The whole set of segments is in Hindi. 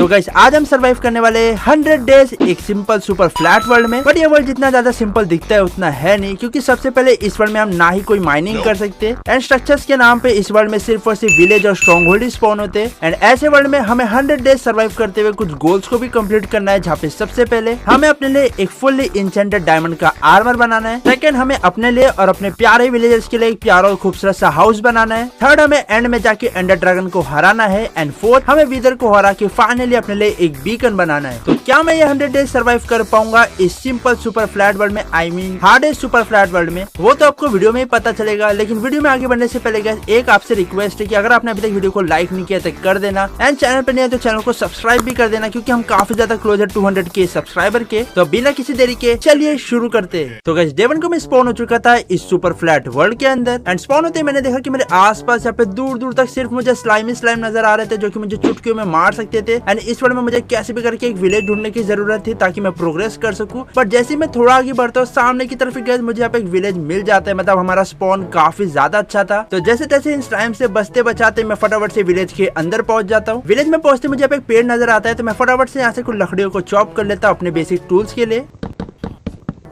तो गाइस आज हम सर्वाइव करने वाले 100 डेज एक सिंपल सुपर फ्लैट वर्ल्ड में। बट ये वर्ल्ड जितना ज्यादा सिंपल दिखता है उतना है नहीं, क्योंकि सबसे पहले इस वर्ल्ड में हम ना ही कोई माइनिंग कर सकते एंड स्ट्रक्चर्स के नाम पे इस वर्ल्ड में सिर्फ और सिर्फ विलेज और स्ट्रॉन्ग होल्ड स्पॉन होते एंड ऐसे वर्ल्ड में हमें 100 डेज सर्वाइव करते हुए कुछ गोल्स को भी कंप्लीट करना है, जहाँ पे सबसे पहले हमें अपने लिए एक फुल्ली इंचेंटेड डायमंड का आर्मर बनाना है। सेकंड हमें अपने लिए और अपने प्यारे विलेजर्स के लिए एक प्यारा और खूबसूरत सा हाउस बनाना है। थर्ड हमें एंड में जाके एंडर ड्रैगन को हराना है एंड फोर्थ हमें विदर को हरा के फाइनली अपने लिए एक बीकन बनाना है। तो क्या मैं ये 100 डेज सर्वाइव कर पाऊंगा इस सिंपल सुपर फ्लैट वर्ल्ड में, I mean hardest super flat world में? वो तो आपको वीडियो में ही पता चलेगा। लेकिन वीडियो में आगे बढ़ने से पहले गाइस एक आपसे रिक्वेस्ट है कि अगर आपने अभी तक वीडियो को लाइक नहीं किया तो कर देना एंड चैनल पर नहीं है तो चैनल को सब्सक्राइब भी कर देना, क्योंकि हम काफी ज्यादा क्लोजर 200 के सब्सक्राइबर के। तो बिना किसी देरी के चलिए शुरू करते हैं। तो गाइस डे 1 को मैं स्पॉन हो चुका था इस सुपर फ्लैट वर्ल्ड के अंदर एंड स्पॉन होते मैंने देखा कि मेरे आसपास यहाँ पे दूर दूर तक सिर्फ मुझे स्लाइम नजर आ रहे थे, जो कि मुझे चुटकियों में मार सकते थे। एंड इस वर्ल्ड में मुझे कैसे भी करके एक विलेज ढूंढने की जरूरत थी ताकि मैं प्रोग्रेस कर सकूं। बट जैसे मैं थोड़ा आगे बढ़ता हूँ सामने की तरफ गए मुझे यहाँ पे एक विलेज मिल जाता है। मतलब हमारा स्पॉन काफी ज्यादा अच्छा था। तो जैसे तैसे इन स्लाइम से बचते बचाते मैं फटाफट से विलेज के अंदर पहुंच जाता हूँ। विलेज में पहुंचते मुझे यहाँ पे एक पेड़ नजर आता है, तो मैं फटाफट से यहाँ से कुछ लकड़ियों को चॉप कर लेता हूँ अपने बेसिक टूल्स के लिए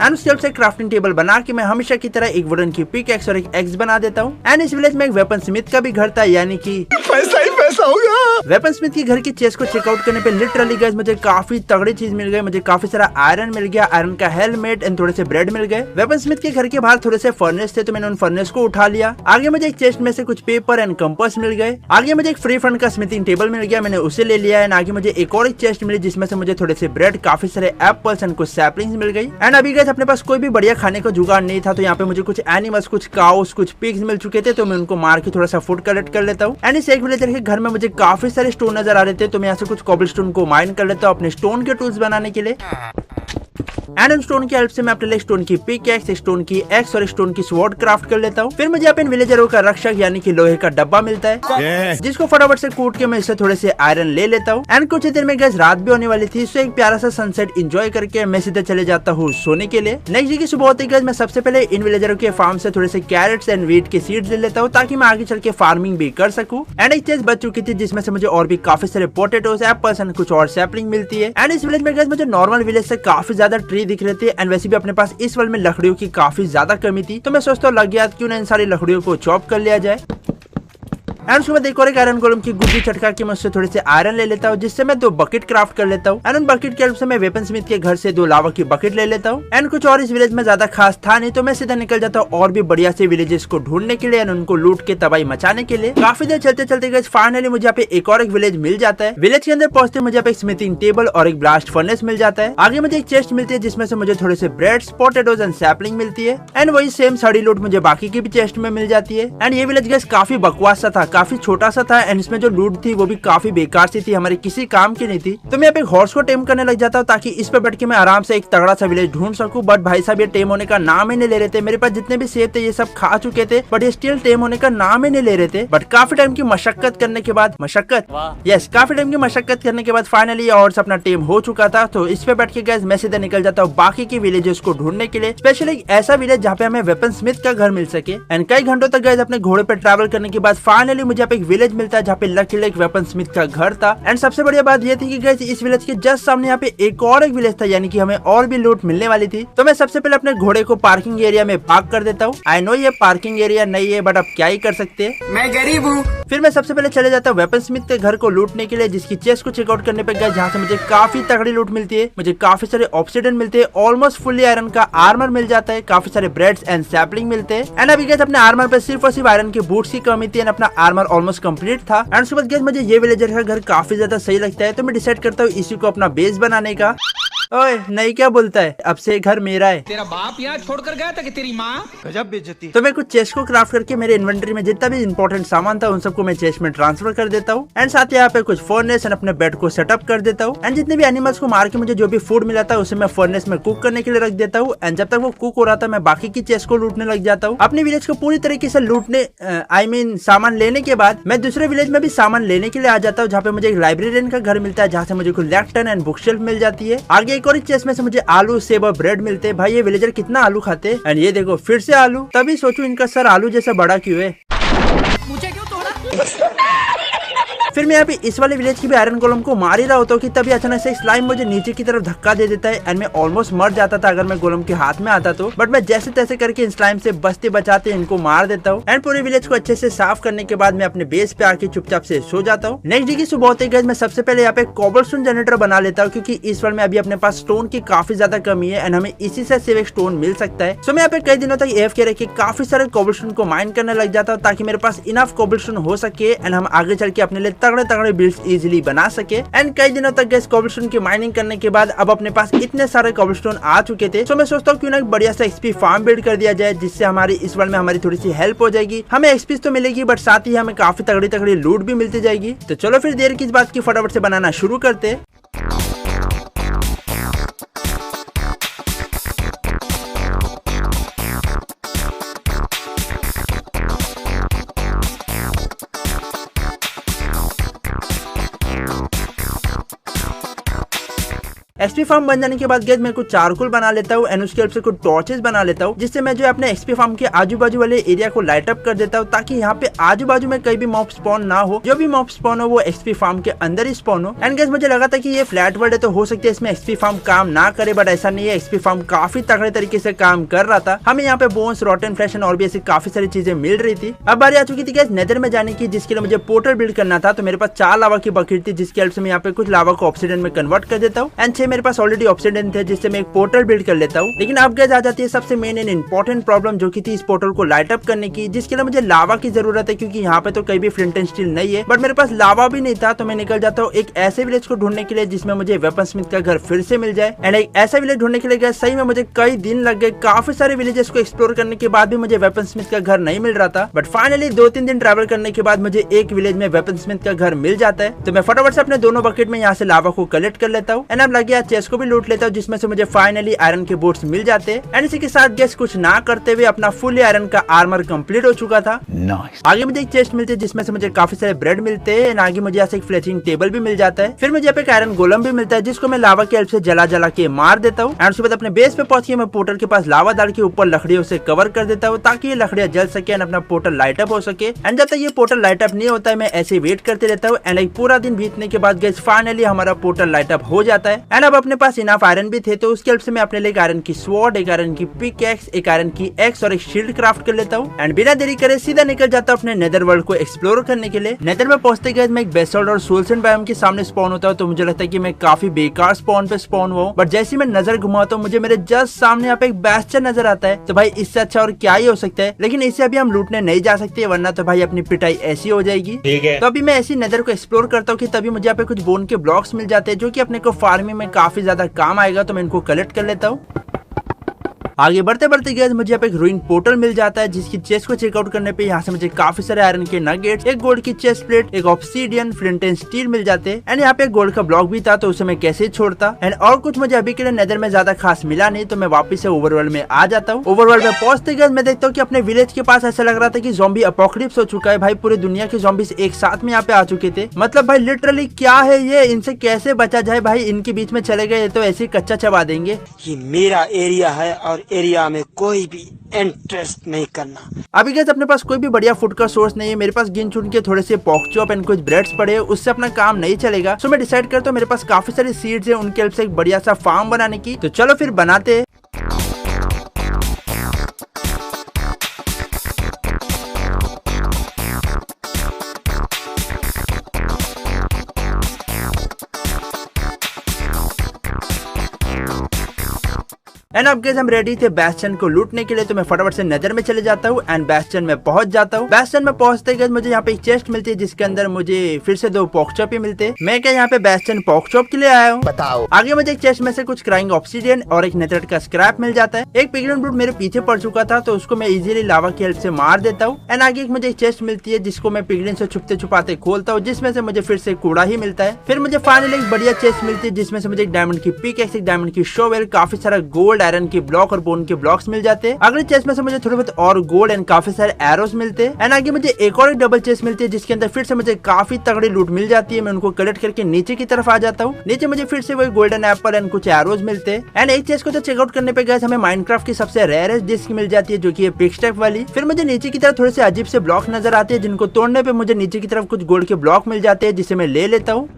एंड उसके से क्राफ्टिंग टेबल बना के मैं हमेशा की तरह एक वुडन की पिक एक्स और एक एक्स बना देता हूँ। एंड इस विलेज में एक वेपन स्मिथ का भी घर था, यानी कि पैसा ही पैसा होगा। वेपन स्मिथ की घर की चेस्ट को चेकआउट करने पे लिटरली गाइस मुझे काफी तगड़ी चीज मिल गई। मुझे काफी सारा आयरन मिल गया, आयरन का हेलमेट एंड थोड़े से ब्रेड मिल गए। वेपन स्मिथ के घर के बाहर थोड़े से फर्नेस थे, तो मैंने उन फर्नेस को उठा लिया। आगे मुझे एक चेस्ट में से कुछ पेपर एंड कंपास मिल गए। आगे मुझे एक फ्री फंड का स्मिथिंग टेबल मिल गया, मैंने उसे ले लिया। एंड आगे मुझे एक और एक चेस्ट मिली जिसमें से मुझे थोड़े से ब्रेड, काफी सारे एप्पल्स एंड कुछ सैपलिंग्स मिल गई। एंड अभी गाइस अपने पास कोई भी बढ़िया खाने का जुगाड़ नहीं था, तो यहाँ पे मुझे कुछ एनिमल्स, कुछ काउस, कुछ पिग्स मिल चुके थे, तो मैं उनको मार के थोड़ा सा फूड कलेक्ट कर लेता हूँ। एंड इस एक विलेजर के घर में मुझे काफी सारे स्टोन नजर आ रहे थे, तो मैं यहाँ से कुछ कॉबलस्टोन को माइन कर लेता हूँ अपने स्टोन के टूल्स बनाने के लिए। एंड उन स्टोन की हेल्प से मैं अपने लिए स्टोन की पिक एक्स, स्टोन की एक्स और स्टोन की स्वॉर्ड क्राफ्ट कर लेता हूँ। फिर मुझे यहाँ पे विलेजरों का रक्षक यानी कि लोहे का डब्बा मिलता है, जिसको फटाफट से कूट के मैं इससे थोड़े से आयरन ले लेता हूँ। एंड कुछ ही देर में गैस रात भी होने वाली थी, तो एक प्यारा सा सनसेट एंजॉय करके मैं सीधे चले जाता हूँ सोने के लिए। नेक्स्ट डे की सुबह होते गैस मैं सबसे पहले इन विलेजरों के फार्म से थोड़े से कैरेट्स एंड वीट के सीड्स ले लेता हूँ, ताकि मैं आगे चल के फार्मिंग भी कर सकूँ। एंड एक चीज बच चुकी थी जिसमें से मुझे और भी काफी सारे पोटेटोस, एप्पल्स एंड कुछ और सैपलिंग मिलती है। एंड इस विलेज में गैस मुझे नॉर्मल विलेज से काफी ज्यादा ट्री दिख रहे थे एंड वैसे भी अपने पास इस वर्ल्ड में लकड़ियों की काफी ज्यादा कमी थी, तो मैं सोचता हूँ लग गया क्यों ना इन सारी लकड़ियों को चॉप कर लिया जाए। एंड उसके बाद एक और एक आयरन गोलम की गुद्दी चटका के मैं उससे थोड़े से आयरन ले लेता हूँ, जिससे मैं 2 बकेट क्राफ्ट कर लेता हूँ। एंड उन बकेट के हेल्प से मैं वेपन स्मिथ के घर से 2 लावा की बकेट ले लेता हूँ। एंड कुछ और इस विलेज में ज्यादा खास था नहीं, तो मैं सीधा निकल जाता हूँ और भी बढ़िया से विलेजेस को ढूंढने के लिए एंड उनको लूट के तबाही मचाने के लिए। काफी देर चलते चलते गए फाइनली मुझे यहाँ पे एक और एक विलेज मिल जाता है। विलेज के अंदर पहुंचते मुझे यहाँ पे एक स्मिथिंग टेबल और एक ब्लास्ट फर्नेस मिल जाता है। आगे मुझे एक चेस्ट मिलती है जिसमें से मुझे थोड़े से ब्रेड, पोटेटोज एंड सैपलिंग मिलती है। एंड वही सेम साड़ी लूट मुझे बाकी की भी चेस्ट में मिल जाती है। एंड ये विलेज गैस काफी बकवास सा था, काफी छोटा सा था एंड इसमें जो लूट थी वो भी काफी बेकार सी थी, हमारे किसी काम की नहीं थी। तो मैं यहाँ पे हॉर्स को टेम करने लग जाता हूँ ताकि इस पे बैठ के मैं आराम से एक तगड़ा सा विलेज ढूंढ सकूं। बट भाई साहब ये टेम होने का नाम ही नहीं ले रहे थे। मेरे पास जितने भी सेब थे ये सब खा चुके थे, बट ये स्टिल टेम होने का नाम ही नहीं ले रहे थे। बट काफी टाइम की मशक्कत करने के बाद काफी टाइम की मशक्कत करने के बाद फाइनली ये हॉर्स अपना टेम हो चुका था। तो इस पे बैठ के गैस मैं सीधा निकल जाता हूँ बाकी के विलेजेस को ढूंढने के लिए, स्पेशली एक ऐसा विलेज जहाँ पे हमें वेपन स्मिथ का घर मिल सके। एंड कई घंटों तक गैस अपने घोड़े पे ट्रैवल करने के बाद फाइनली मुझे यहाँ पे एक विलेज मिलता है जहाँ पे लकीली एक वेपन स्मिथ का घर था। एंड सबसे बढ़िया बात ये थी कि गाइस इस विलेज के जस्ट सामने यहाँ पे एक और एक विलेज था, यानी कि हमें और भी लूट मिलने वाली थी। तो मैं सबसे पहले अपने घोड़े को पार्किंग एरिया में पार्क कर देता हूँ। आई नो ये पार्किंग एरिया नहीं है, बट अब क्या ही कर सकते हैं, मैं गरीब हूँ। फिर मैं सबसे पहले चले जाता हूँ वेपन स्मिथ के घर को लूटने के लिए, जिसकी चेस्ट को चेकआउट करने पे गया, जहाँ से मुझे काफी तगड़ी लूट मिलती है। मुझे काफी सारे ऑब्सिडियन मिलते हैं, ऑलमोस्ट फुल्ली आयरन का आर्मर मिल जाता है, काफी सारे ब्रेड्स एंड सैपलिंग मिलते हैं। एंड अभी गैस अपने आर्मर पे सिर्फ और सिर्फ आयरन के बूट्स की कमी थी एंड अपना आर्मर ऑलमोस्ट कंप्लीट था। एंड उसके बाद गैस मुझे ये विलेजर का घर काफी ज्यादा सही लगता है, तो मैं डिसाइड करता हूँ इसी को अपना बेस बनाने का। ओए नहीं क्या बोलता है, अब से घर मेरा है। तेरा बाप यहाँ छोड़कर गया था कि तेरी माँ? गजब बेइज्जती। तो मैं कुछ चेस्ट को क्राफ्ट करके मेरे इन्वेंटरी में जितना भी इंपॉर्टेंट सामान था उन सबको मैं चेस्ट में ट्रांसफर कर देता हूँ। एंड साथ ही यहाँ पे कुछ फर्नेस एंड अपने बेड को सेटअप कर देता हूँ। एंड जितने भी एनिमल्स को मार के मुझे जो भी फूड मिला था उसे मैं फर्नेस में कुक करने के लिए रख देता हूँ। एंड जब तक वो कुक हो रहा था मैं बाकी की चेस्ट को लूटने लग जाता हूँ। अपने विलेज को पूरी तरीके से लूटने आई मीन सामान लेने के बाद मैं दूसरे विलेज में भी सामान लेने के लिए आ जाता हूँ, जहाँ पे मुझे एक लाइब्रेरियन का घर मिलता है, जहाँ से मुझे कुछ लेफ्टन एंड बुक शेल्फ मिल जाती है। आगे एक और चेस्ट में से मुझे आलू, सेब और ब्रेड मिलते हैं। भाई ये विलेजर कितना आलू खाते हैं। एंड ये देखो फिर से आलू, तभी सोचूं इनका सर आलू जैसा बड़ा क्यों है। मुझे क्यों तोड़ा? फिर मैं यहाँ पे इस वाले विलेज की भी आयरन गोलम को मार ही रहा होता हूँ कि तभी अचानक से स्लाइम मुझे नीचे की तरफ धक्का दे देता है एंड मैं ऑलमोस्ट मर जाता था अगर मैं गोलम के हाथ में आता तो। बट मैं जैसे तैसे करके इन स्लाइम से बचते बचाते इनको मार देता हूँ एंड पूरे विलेज को अच्छे से साफ करने के बाद मैं अपने बेस पे आके चुपचाप से सो जाता हूँ। नेक्स्ट डे की सुबह होते ही मैं सबसे पहले यहाँ पे कोबलस्टोन जनरेटर बना लेता हूँ क्योंकि इस वर्ल्ड में अभी अपने पास स्टोन की काफी ज्यादा कमी है एंड हमें इसी से सिर्फ एक स्टोन मिल सकता है। सो मैं यहाँ पे कई दिनों तक AFK रह के काफी सारे कोबलस्टोन को माइन करने लग जाता हूँ ताकि मेरे पास इनफ कोबलस्टोन हो सके एंड हम आगे चल के अपने लिए तगड़े तगड़े बिल्ड्स इजीली बना सके। एंड कई दिनों तक गैस कोबलस्टोन की माइनिंग करने के बाद अब अपने पास इतने सारे कोबलस्टोन आ चुके थे। सो मैं सोचता हूँ क्यों ना एक बढ़िया सा XP फार्म बिल्ड कर दिया जाए जिससे हमारी इस वर्ल्ड में हमारी थोड़ी सी हेल्प हो जाएगी। हमें XP तो मिलेगी बट साथ ही हमें काफी तगड़ी तगड़ी लूट भी मिलती जाएगी। तो चलो फिर देर किस बात की, फटाफट से बनाना शुरू करते। XP फार्म बन जाने के बाद गैस मैं कुछ चारकोल बना लेता हूँ एंड उसके हेल्प से कुछ टॉर्चेस बना लेता हूँ जिससे मैं जो अपने XP फार्म के आजू बाजू वाले एरिया को लाइट अप कर देता हूँ ताकि यहाँ पे आजू बाजू में कहीं भी मॉब स्पॉन ना हो। जो भी मॉब स्पॉन हो वो XP फार्म के अंदर ही स्पॉन हो। एंड गैस मुझे लगा था कि ये फ्लैट वर्ल्ड है तो हो सकता है इसमें XP फार्म काम ना करे, बट ऐसा नहीं है। XP फार्म काफी तगड़े तरीके से काम कर रहा था। हमें यहाँ पे बोन्स, रॉटन फ्लैश और भी ऐसी काफी सारी चीजें मिल रही थी। अब बारी आ चुकी थी गैस नेदर में जाने की जिसके लिए मुझे पोर्टल बिल्ड करना था। तो मेरे पास 4 लावा की बकेट थी जिसकी हेल्प से मैं यहाँ पे कुछ लावा को ऑब्सिडियन में कन्वर्ट कर देता हूँ एंड 6 मेरे पास ऑलरेडी ऑब्सिडियन थे जिससे मैं एक पोर्टल बिल्ड कर लेता हूँ। लेकिन अब गैस आ जाती है सबसे मेन एंड इंपॉर्टेंट प्रॉब्लम जो की थी इस पोर्टल को लाइट अप करने की, जिसके लिए मुझे लावा की जरूरत है क्योंकि यहाँ पे तो कहीं भी फ्लिंट एंड स्टील नहीं है। बट मेरे पास लावा भी नहीं था तो मैं निकल जाता हूँ एक ऐसे विलेज को ढूंढने के लिए जिसमें मुझे वेपन स्मिथ का घर फिर से मिल जाए। एंड एक ऐसा विलेज ढूंढने के लिए गया सही में मुझे कई दिन लग गए। काफी सारे विलेजेस को एक्सप्लोर करने के बाद भी मुझे वेपन स्मिथ का घर नहीं मिल रहा था। बट फाइनली 2-3 दिन ट्रैवल करने के बाद मुझे एक विलेज में वेपन स्मिथ का घर मिल जाता है। तो मैं फटाफट से अपने दोनों बकेट में यहाँ से लावा को कलेक्ट कर लेता हूँ एंड अब लगे चेस्ट को भी लूट लेता हूँ जिसमें से मुझे फाइनली आयरन के बोट्स मिल जाते हैं। एंड इसी के साथ गैस कुछ ना करते हुए अपना फुल आयरन का आर्मर कंप्लीट हो चुका था। आगे मुझे एक चेस्ट मिलती है जिसमें से मुझे काफी सारे ब्रेड मिलते हैं एंड आगे मुझे यहाँ से एक फ्लेचिंग टेबल भी मिल जाता है। फिर मुझे यहाँ पे एक आयरन गोलम भी मिलता है जिसको मैं लावा के हेल्प से जला जला के मार देता हूँ। एंड उसके बाद अपने बेस पे पहुंच के मैं पोर्टल के पास लावा डाल के ऊपर लकड़ियों से कवर कर देता हूँ ताकि ये लकड़ियां जल सके एंड अपना पोर्टल लाइट अप हो सके। एंड जब तक ये पोर्टल लाइट अप नहीं होता है मैं ऐसे वेट करते रहता हूँ। एंड एक पूरा दिन बीतने के बाद गैस फाइनली हमारा पोर्टल लाइट अप हो जाता है। एंड अब अपने पास इनफ आयरन भी थे तो उसके हेल्प से मैं अपने लिए आयरन की स्वॉर्ड, एक आयरन की पिकैक्स, एक आयरन की एक्स और एक शील्ड क्राफ्ट कर लेता हूँ। एंड बिना देरी करे सीधा निकल जाता हूँ अपने नेदर वर्ल्ड को एक्सप्लोर करने के लिए। नेदर में पहुंचते गए मैं एक बेसल्ट और सोल्सन बायोम के सामने स्पॉन होता हूँ तो मुझे लगता है कि मैं काफी बेकार स्पॉन पे स्पॉन हुआ हूँ। बट जैसे मैं नजर घुमाता हूँ मुझे मेरे जस्ट सामने यहाँ पे एक बेस्टियन नजर आता है। तो भाई इससे अच्छा और क्या ही हो सकता है। लेकिन इसे अभी हम लूटने नहीं जा सकते वरना तो भाई अपनी पिटाई ऐसी हो जाएगी। ठीक है। तो अभी मैं ऐसी नेदर को एक्सप्लोर करता हूँ कि तभी मुझे यहाँ पे कुछ बोन के ब्लॉक्स मिल जाते हैं जो कि अपने को फार्मिंग में काफी ज्यादा काम आएगा। तो मैं इनको कलेक्ट कर लेता हूँ। आगे बढ़ते बढ़ते गए मुझे यहाँ पे एक रूइन पोर्टल मिल जाता है जिसकी चेस्ट को चेकआउट करने पे यहाँ से मुझे काफी सारे आयरन के नगेट्स, एक गोल्ड की चेस्ट प्लेट, एक obsidian, flint and steel mill जाते हैं। एंड यहाँ पे एक गोल्ड का ब्लॉक भी था तो उसे मैं कैसे छोड़ता। एंड और कुछ मुझे अभी के लिए नेदर में ज्यादा खास मिला नहीं तो मैं वापस से ओवरवर्ल्ड में आ जाता हूँ। ओवरवर्ल्ड में पहुंचते गए मैं देखता हूँ कि अपने विलेज के पास ऐसा लग रहा था कि ज़ॉम्बी अपोकलिप्स हो चुका है। भाई पूरे दुनिया के ज़ॉम्बीज एक साथ में यहाँ पे आ चुके थे। मतलब भाई लिटरली क्या है ये, इनसे कैसे बचा जाए। भाई इनके बीच में चले गए तो ऐसे ही कच्चा चबा देंगे। ये मेरा एरिया है और एरिया में कोई भी इंटरेस्ट नहीं करना। अभी गैस अपने पास कोई भी बढ़िया फूड का सोर्स नहीं है। मेरे पास गिन चुन के थोड़े से पॉक चॉप एंड कुछ ब्रेड्स पड़े, उससे अपना काम नहीं चलेगा। सो मैं डिसाइड करता हूँ मेरे पास काफी सारी सीड्स है उनके हेल्प से एक बढ़िया सा फार्म बनाने की। तो चलो फिर बनाते हैं। एंड अब गैस हम रेडी थे बेस्टियन को लूटने के लिए तो मैं फटाफट से नेदर में चले जाता हूँ एंड बेस्टियन में पहुंच जाता हूँ। बेस्टियन में पहुंचते गए मुझे यहाँ पे एक चेस्ट मिलती है जिसके अंदर मुझे फिर से 2 पॉकचॉप ही मिलते हैं। मैं क्या यहाँ पे बेस्टियन पॉकचॉप के लिए आया हूँ बताओ। आगे मुझे एक चेस्ट में से कुछ क्राइंग ऑब्सीडियन और एक नेथरेट का स्क्रैप मिल जाता है। एक पिगलिन ब्रूट मेरे पीछे पड़ चुका था तो उसको मैं इजीली लावा की हेल्प से मार देता हूँ। एंड आगे मुझे एक चेस्ट मिलती है जिसको मैं पिगलिन से छुपते छुपाते खोलता हूँ जिसमें से मुझे फिर से कूड़ा ही मिलता है। फिर मुझे फाइनली एक बढ़िया चेस्ट मिलती है जिसमें से मुझे एक डायमंड की पिक, एक डायमंड की शोवेल, काफी सारा गोल्ड गोल्ड, आयरन के ब्लॉक और बोन के ब्लॉक्स मिल जाते हैं। अगले चेस्ट में से मुझे थोड़े बहुत और गोल्ड एंड काफी सारे एरोस मिलते हैं। एंड आगे मुझे एक और डबल चेस्ट मिलती है जिसके अंदर फिर से मुझे काफी तगड़ी लूट मिल जाती है। मैं उनको कलेक्ट करके नीचे की तरफ आ जाता हूँ। नीचे मुझे फिर से वही गोल्डन एप्पल एंड कुछ एरोज मिलते हैं। एंड एक चेस्ट को तो चेकआउट करने पे गैस हमें माइनक्राफ्ट की सबसे रेयरेस्ट डिस्क मिल जाती है जो की पिक स्टेप वाली। फिर मुझे नीचे की तरफ थोड़े से अजीब से ब्लॉक नजर आते हैं जिनको तोड़ने पे मुझे नीचे की तरफ कुछ गोल्ड के ब्लॉक मिल जाते हैं जिसे मैं ले लेता हूँ।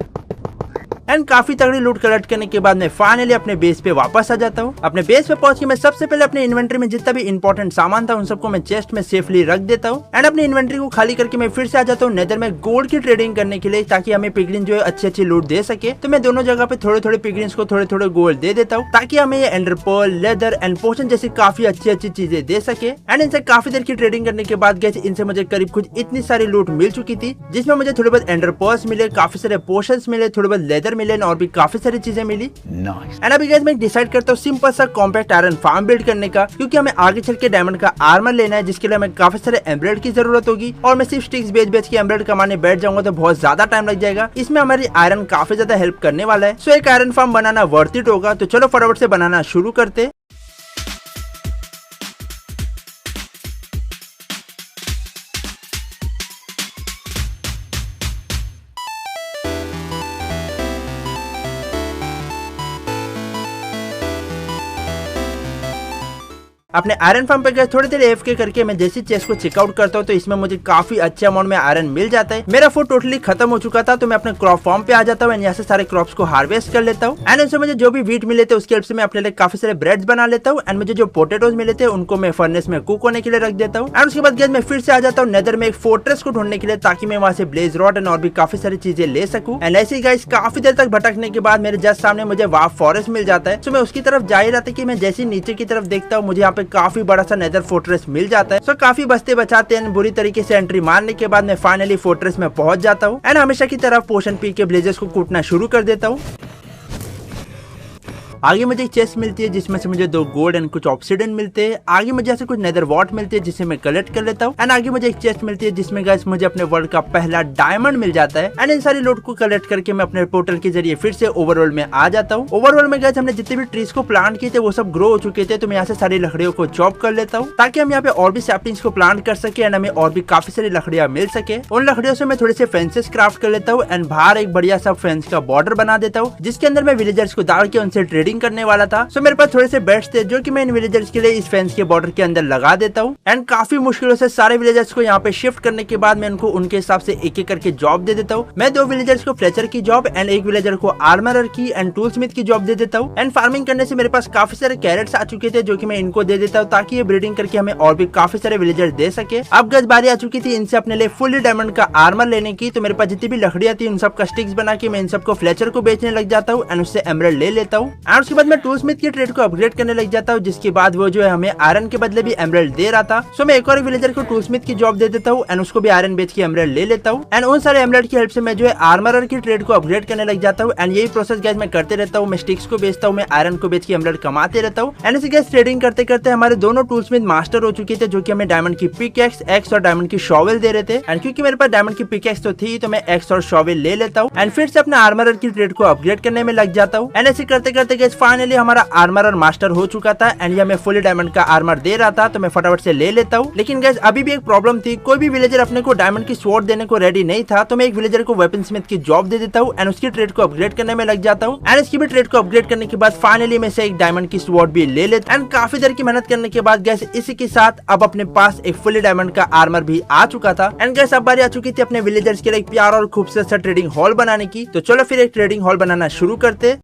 एंड काफी तगड़ी लूट कलेक्ट करने के बाद मैं फाइनली अपने बेस पे वापस आ जाता हूँ। अपने बेस पे पहुंच के मैं सबसे पहले अपने इन्वेंट्री में जितना भी इंपॉर्टेंट सामान था उन सबको मैं चेस्ट में सेफली रख देता हूँ। एंड अपनी इन्वेंट्री को खाली करके मैं फिर से आ जाता हूँ नेदर में गोल्ड की ट्रेडिंग करने के लिए ताकि हमें पिगलिन जो है अच्छी लूट दे सके। तो मैं दोनों जगह पे थोड़े थोड़े पिगलिन्स को थोड़े थोड़े गोल्ड दे देता हूँ ताकि हमें ये एंडर पर्ल, लेदर एंड पोशन जैसी काफी अच्छी चीजें दे सके। एंड इनसे काफी देर की ट्रेडिंग करने के बाद गैस इनसे मुझे करीब कुछ इतनी सारी लूट मिल चुकी थी जिसमें मुझे थोड़े बहुत एंडर पर्ल्स मिले, काफी सारे पोशंस मिले, थोड़े बहुत लेदर मिले और भी काफी सारी चीजें मिली। एंड अभी गाइस मैं डिसाइड करता हूँ सिंपल सा कॉम्पैक्ट आयरन फार्म बिल्ड करने का, क्योंकि हमें आगे चल के डायमंड का आर्मर लेना है जिसके लिए हमें काफी सारे एमराल्ड की जरूरत होगी और मैं सिर्फ स्टिक्स बेच के एमराल्ड कमाने बैठ जाऊंगा तो बहुत ज्यादा टाइम लग जाएगा। इसमें हमारी आयरन काफी ज्यादा हेल्प करने वाला है। सो एक आयरन फार्म बनाना वर्थ इट होगा। तो चलो फटाफट से बनाना शुरू करते। अपने आयरन फार्म पे गए थोड़ी देर एफके करके मैं जैसी चेस्ट को चेकआउट करता हूँ तो इसमें मुझे काफी अच्छे अमाउंट में आयरन मिल जाता है। मेरा फूड टोटली खत्म हो चुका था तो मैं अपने क्रॉप फार्म पे आ जाता हूँ। यहाँ से सारे क्रॉप्स को हार्वेस्ट कर लेता हूँ। एंड उनसे मुझे जो भी वीट मिले थे उसकी हेल्प से मैं अपने लिए काफी सारे ब्रेड्स बना लेता हूँ। एंड मुझे जो पोटेटोज मिले थे उनको मैं फर्नेस में कुक होने के लिए रख देता हूँ। एंड उसके बाद मैं फिर से आ जाता हूँ नेदर में एक फोर्ट्रेस को ढूंढने के लिए ताकि मैं वहाँ से ब्लेज रॉड एंड और भी काफी सारी चीजें ले सकूँ। एंड ऐसे ही गाइस काफी देर तक भटकने के बाद मेरे जस्ट सामने मुझे वार्प फॉरेस्ट मिल जाता है। तो मैं उसकी तरफ जा ही रहा था कि मैं जैसे नीचे की तरफ देखता हूँ मुझे यहाँ पे काफी बड़ा सा नेदर फोर्ट्रेस मिल जाता है। सो काफी बचते बचाते हैं बुरी तरीके से एंट्री मारने के बाद मैं फाइनली फोर्ट्रेस में पहुंच जाता हूँ। एंड हमेशा की तरफ पोशन पी के ब्लेजर्स को कूटना शुरू कर देता हूँ। आगे मुझे एक चेस्ट मिलती है जिसमें से मुझे 2 गोल्ड एंड कुछ ऑब्सिडियन मिलते हैं। आगे मुझे ऐसे कुछ नेदर वॉट मिलती है जिसे मैं कलेक्ट कर लेता हूँ। एंड आगे मुझे एक चेस्ट मिलती है जिसमें गाइस मुझे अपने वर्ल्ड का पहला डायमंड मिल जाता है। एंड इन सारी लूट को कलेक्ट करके मैं अपने पोर्टल के जरिए फिर से ओवरवर्ल्ड में आ जाता हूँ। ओवरवर्ल्ड में गाइस हमने जितने भी ट्रीज को प्लांट किए थे वो सब ग्रो हो चुके थे। तो मैं यहाँ से सारी लकड़ियों को चॉप कर लेता हूँ ताकि हम यहाँ पे और भी सैपलिंग्स को प्लांट कर सके एंड हमें और भी काफी सारी लकड़ियां मिल सके। उन लकड़ियों से मैं थोड़े से फेंसेस क्राफ्ट कर लेता हूँ एंड बाहर एक बढ़िया सा फेंस का बॉर्डर बना देता हूँ जिसके अंदर मैं विलेजर्स को डाल के उनसे ट्रेडिंग करने वाला था। सो मेरे पास थोड़े से बेड्स थे जो कि मैं इन विलेजर्स के लिए इस फेंस के बॉर्डर के अंदर लगा देता हूँ। एंड काफी मुश्किलों से सारे विलेजर्स को यहाँ पे शिफ्ट करने के बाद मैं उनको उनके हिसाब से एक एक करके जॉब दे देता हूँ। मैं 2 विलेजर्स को फ्लेचर की जॉब एंड एक विलेजर को आर्मरर की एंड टूल स्मिथ की जॉब दे देता हूँ। एंड फार्मिंग करने से मेरे पास काफी सारे कैरेट्स आ चुके थे जो कि मैं इनको दे देता हूँ ताकि ये ब्रीडिंग करके हमें और भी काफी सारे विलेजर्स दे सके। अब गज बारी आ चुकी थी इनसे अपने लिए फुली डायमंड का आर्मर लेने की। तो मेरे पास जितनी भी लकड़ियां थी उन सब का स्टिक्स बना के मैं इन सबको फ्लेचर को बेचने लग जाता हूँ एंड उससे एमराल्ड ले लेता हूँ। एंड उसके बाद मैं टूल स्मिथ की ट्रेड को अपग्रेड करने लग जाता हूँ जिसके बाद वो जो है हमें आयरन के बदले भी एमराल्ड दे रहा था। सो मैं एक और विलेजर को टूल स्मिथ की जॉब दे देता हूँ एंड उसको भी आयरन बेच के एमराल्ड ले लेता हूँ। एंड उन सारे एमराल्ड की हेल्प से मैं जो है आर्मरर की ट्रेड को अपग्रेड करने लग जाता हूँ। एंड यही प्रोसेस गाइस मैं करते रहता हूँ। मैं स्टिक्स को बेचता हूँ, मैं आयरन को बेच के एमराल्ड कमाते रहता हूँ। एंड इसी गाइस ट्रेडिंग करते करते हमारे दोनों टूल स्मिथ मास्टर हो चुके थे जो कि हमें डायमंड की पिक एक्स और डायमंड की शॉवेल दे रहे थे। एंड क्योंकि मेरे पास डायमंड की पिक एक्स तो थी तो मैं एक्स और शॉवेल ले लेता हूँ एंड फिर से अपने आर्मरर की ट्रेड को अपग्रेड करने में लग जाता हूँ। एंड ऐसे करते करते गाइस फाइनली हमारा आर्मरर मास्टर हो चुका था एंड ये हमें फुली डायमंड का आर्मर दे रहा था तो मैं फटाफट से ले लेता हूँ। लेकिन गाइस अभी भी एक प्रॉब्लम थी, कोई भी विलेजर अपने को डायमंड की स्वॉर्ड देने को रेडी नहीं था। तो मैं एक विलेजर को वेपन स्मिथ की जॉब दे देता हूँ एंड उसकी ट्रेड को अपग्रेड करने में लग जाता हूँ। एंड इसकी भी ट्रेड को अपग्रेड करने के बाद फाइनली मैं से एक डायमंड की स्वॉर्ड भी ले लेता एंड काफी देर की मेहनत करने के बाद गाइस इसी के साथ अब अपने पास एक फुली डायमंड का आर्मर भी आ चुका था। एंड गाइस अब बारी आ चुकी थी अपने विलेजर्स के लिए एक प्यारा और खूबसूरत सा ट्रेडिंग हॉल बनाने की। तो चलो फिर एक ट्रेडिंग हॉल बनाना शुरू करते।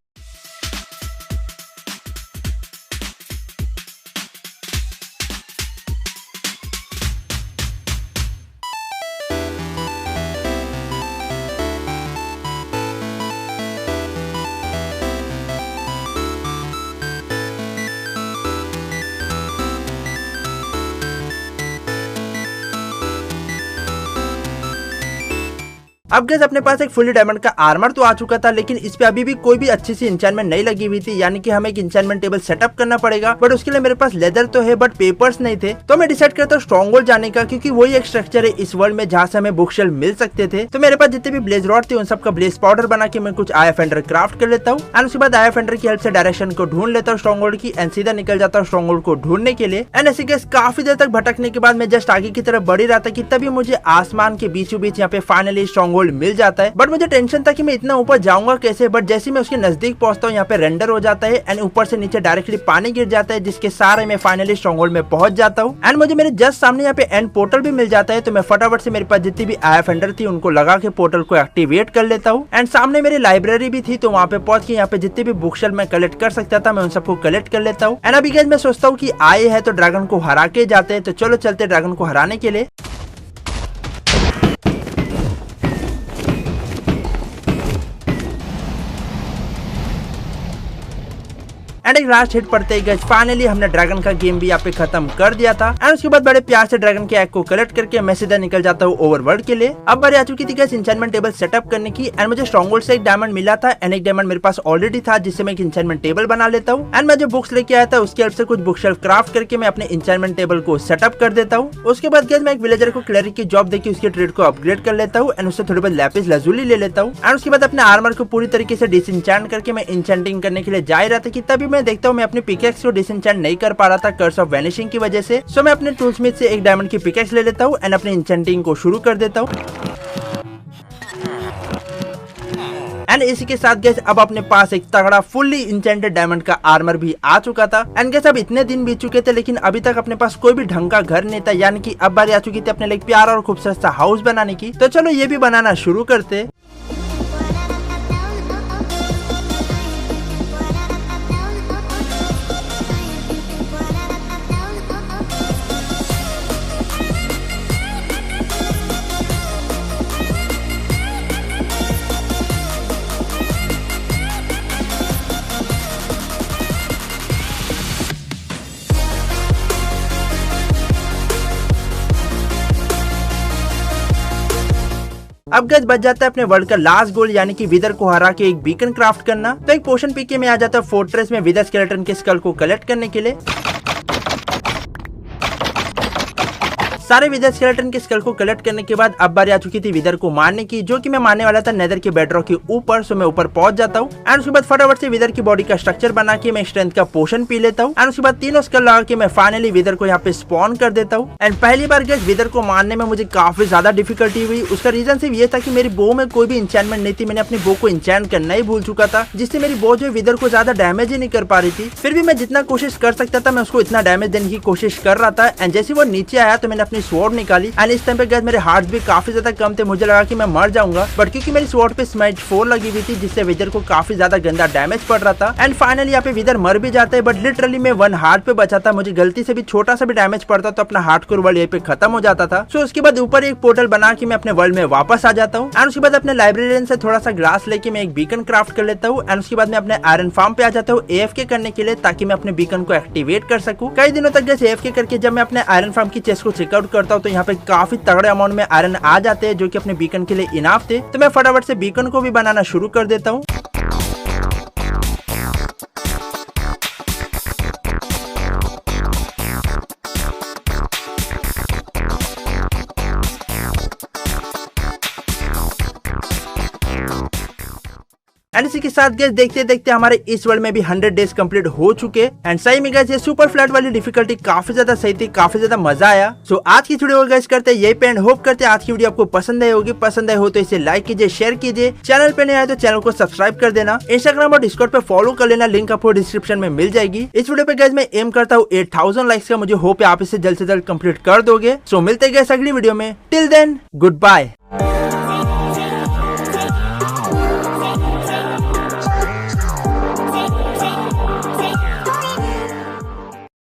अब गैस अपने पास एक फुली डायमंड का आर्मर तो आ चुका था, लेकिन इस पे अभी भी कोई भी अच्छी सी इंचेंटमेंट नहीं लगी हुई थी, यानी कि हमें एक इंचेंटमेंट टेबल सेटअप करना पड़ेगा। बट उसके लिए मेरे पास लेदर तो है बट पेपर्स नहीं थे, तो मैं डिसाइड करता हूँ स्ट्रॉन्गहोल्ड जाने का, क्योंकि वही एक स्ट्रक्चर है इस वर्ल्ड में जहाँ से हमें बुक शेल्फ मिल सकते थे। तो मेरे पास जितने भी ब्लेज रॉड थे उन सबका ब्लेज पाउडर बना के मैं कुछ आया फेंडर क्राफ्ट कर लेता हूँ, एंड उसके बाद आया फेंडर की हेल्प से डायरेक्शन को ढूंढ लेता हूँ स्ट्रॉन्गहोल्ड की, एंड सीधा निकल जाता हूँ स्ट्रॉन्गहोल्ड को ढूंढने के लिए। एंड ऐसे गैस काफी देर तक भटकने के बाद मैं जस्ट आगे की तरफ बढ़ ही रहा था कि तभी मुझे आसमान के बीचों बीच यहाँ पे फाइनली स्ट्रॉन्गहोल्ड मिल जाता है। बट मुझे टेंशन था कि मैं इतना ऊपर जाऊंगा कैसे, बट जैसे मैं उसके नजदीक पहुंचता हूँ यहाँ पे रेंडर हो जाता है एंड ऊपर से नीचे डायरेक्टली पानी गिर जाता है, जिसके सारे मैं फाइनली स्ट्रॉन्गहोल्ड में पहुंच जाता हूँ। एंड मुझे मेरे जस्ट सामने यहाँ पे एंड पोर्टल भी मिल जाता है, तो मैं फटाफट से मेरे पास जितनी भी आया फेंडर थी उनको लगा के पोर्टल को एक्टिवेट कर लेता हूँ। एंड सामने मेरी लाइब्रेरी भी थी, तो वहाँ पे पहुंच के यहाँ पे जितने भी बुक शेल्फ मैं कलेक्ट कर सकता था मैं उन सबको कलेक्ट कर लेता हूँ। एंड अभी गाइस मैं सोचता हूँ कि आए हैं तो ड्रैगन को हरा के जाते हैं, तो चलो चलते ड्रैगन को हराने के लिए। एंड एक लास्ट हिट पड़ते ही गाइस फाइनली हमने ड्रैगन का गेम भी यहाँ पे खत्म कर दिया था। एंड उसके बाद बड़े प्यार से ड्रैगन के एग को कलेक्ट करके मैं सीधा निकल जाता हूँ ओवरवर्ल्ड के लिए। अब बारी आ चुकी थी गाइस इंचेंटमेंट टेबल सेटअप करने की, एंड मुझे स्ट्रॉन्गहोल्ड से एक डायमंड मिला था एंड एक डायमंड मेरे पास ऑलरेडी था जिससे मैं एक इंचेंटमेंट टेबल बना लेता हूँ। एंड मैं जो बुक्स लेके आया था उसकी हेल्प से कुछ बुक शेल्फ क्राफ्ट करके मैं अपने इंचेंटमेंट टेबल को सेटअप कर देता हूँ। उसके बाद गाइस मैं एक विलेजर को क्लेरिक की जॉब देके उसके ट्रेड को अपग्रेड कर लेता हूँ एंड उससे थोड़ी बहुत लैपिस लाजुली ले लेता हूँ। एंड उसके बाद अपने आर्मर को पूरी तरीके से डिसइंचेंट करके मैं इंचेंटिंग करने के लिए जा रहा था कि तभी मैं देखता हूँ मैं अपनी पिकेक्स को डिसइंचेंट नहीं कर पा रहा था कर्स ऑफ वैनिशिंग की वजह से। सो मैं अपने टूल्समिथ से एक डायमंड की पिकेक्स ले लेता हूँ एंड अपनी इंचेंटिंग को शुरू कर देता हूँ। एंड इसी के साथ गैस अब अपने पास एक तगड़ा फुल्ली इंचेंटेड डायमंड का आर्मर भी आ चुका था। एंड गैस अब इतने दिन बीत चुके थे लेकिन अभी तक अपने पास कोई भी ढंग का घर नहीं था, यानी कि अब बारी आ चुकी थी अपने लिए प्यारा और खूबसूरत सा हाउस बनाने की। तो चलो ये भी बनाना शुरू करते। अब गैस बच जाता है अपने वर्ल्ड का लास्ट गोल, यानी कि विदर को हरा के एक बीकन क्राफ्ट करना। तो एक पोशन पी के में आ जाता है फोर्ट्रेस में विदर स्केलेटन के स्कल को कलेक्ट करने के लिए। सारे विदर स्केलेटन के स्कल को कलेक्ट करने के बाद अब बारी आ चुकी थी विदर को मारने की, जो कि मैं मारने वाला था नेदर के बेडरॉक के ऊपर। सो मैं ऊपर पहुंच जाता हूँ एंड उसके बाद फटाफट से विदर की बॉडी का स्ट्रक्चर बना के मैं स्ट्रेंथ का पोशन पी लेता हूँ एंड उसके बाद तीनों स्कल लगा के मैं फाइनली विदर को यहाँ पे स्पॉन कर देता हूँ। एंड पहली बार गैस विदर को मारने में मुझे काफी ज्यादा डिफिकल्टी हुई। उसका रीजन सिर्फ ये था कि मेरी बो में कोई भी इंचेंटमेंट नहीं थी, मैंने अपनी बो को इंचेंट करना ही भूल चुका था, जिससे मेरी बो जो विदर को ज्यादा डैमेज ही नहीं कर पा रही थी। फिर भी मैं जितना कोशिश कर सकता था मैं उसको इतना डैमेज देने की कोशिश कर रहा था। एंड जैसे वो नीचे आया तो मैंने अपनी स्वॉर्ड निकाली एंड इस टाइम पे गैस मेरे हार्ट्स भी काफी ज्यादा कम थे, मुझे लगा कि मैं मर जाऊंगा, बट क्योंकि मेरी स्वॉर्ड पे स्मैश 4 लगी हुई थी जिससे विदर को काफी ज्यादा गंदा डैमेज पड़ रहा था। एंड फाइनली यहाँ पे विदर मर भी जाता है, बट लिटरली मैं 1 हार्ट पे बचा था। मुझे गलती से भी छोटा सा भी डैमेज पड़ता तो अपना हार्ट कोर वर्ल्ड यहीं पे खत्म हो जाता था। सो उसके बाद ऊपर एक पोर्टल बना के मैं अपने वर्ल्ड में वापस आ जाता हूँ एंड उसके बाद अपने लाइब्रेरियन से थोड़ा सा ग्लास लेके मैं एक बीकन क्राफ्ट कर लेता हूँ एंड उसके बाद मैं अपने आयरन फार्म पे आ जाता हूँ AFK करने के लिए, ताकि मैं अपने बीकन को एक्टिवेट कर सकूं। कई दिनों तक जैसे AFK करके जब मैं अपने आयरन फार्म की चेस्ट को चेकआउट करता हूँ तो यहाँ पे काफी तगड़े अमाउंट में आयरन आ जाते हैं, जो कि अपने बीकन के लिए इनाफ थे। तो मैं फटाफट से बीकन को भी बनाना शुरू कर देता हूँ। एंड इसी के साथ गैस देखते देखते हमारे इस वर्ल्ड में भी 100 डेज कंप्लीट हो चुके। एंड सही में गैस ये सुपर फ्लैट वाली डिफिकल्टी काफी ज्यादा सही थी, काफी ज्यादा मजा आया। सो आज की वीडियो गैस करते हैं यही पे एंड होप करते हैं आज की वीडियो आपको पसंद आई होगी। पसंद आई हो तो इसे लाइक कीजिए, शेयर कीजिए, चैनल पे नहीं आए तो चैनल को सब्सक्राइब कर देना, इंस्टाग्राम और डिस्कॉर्ड पे फॉलो कर लेना, लिंक आपको डिस्क्रिप्शन में मिल जाएगी। इस वीडियो पे गैस मैं एम करता हूँ 8000 लाइक्स का, मुझे होप है आप इसे जल्द से जल्द कंप्लीट कर दोगे। सो मिलते गए अगली वीडियो में, टिल देन गुड बाय।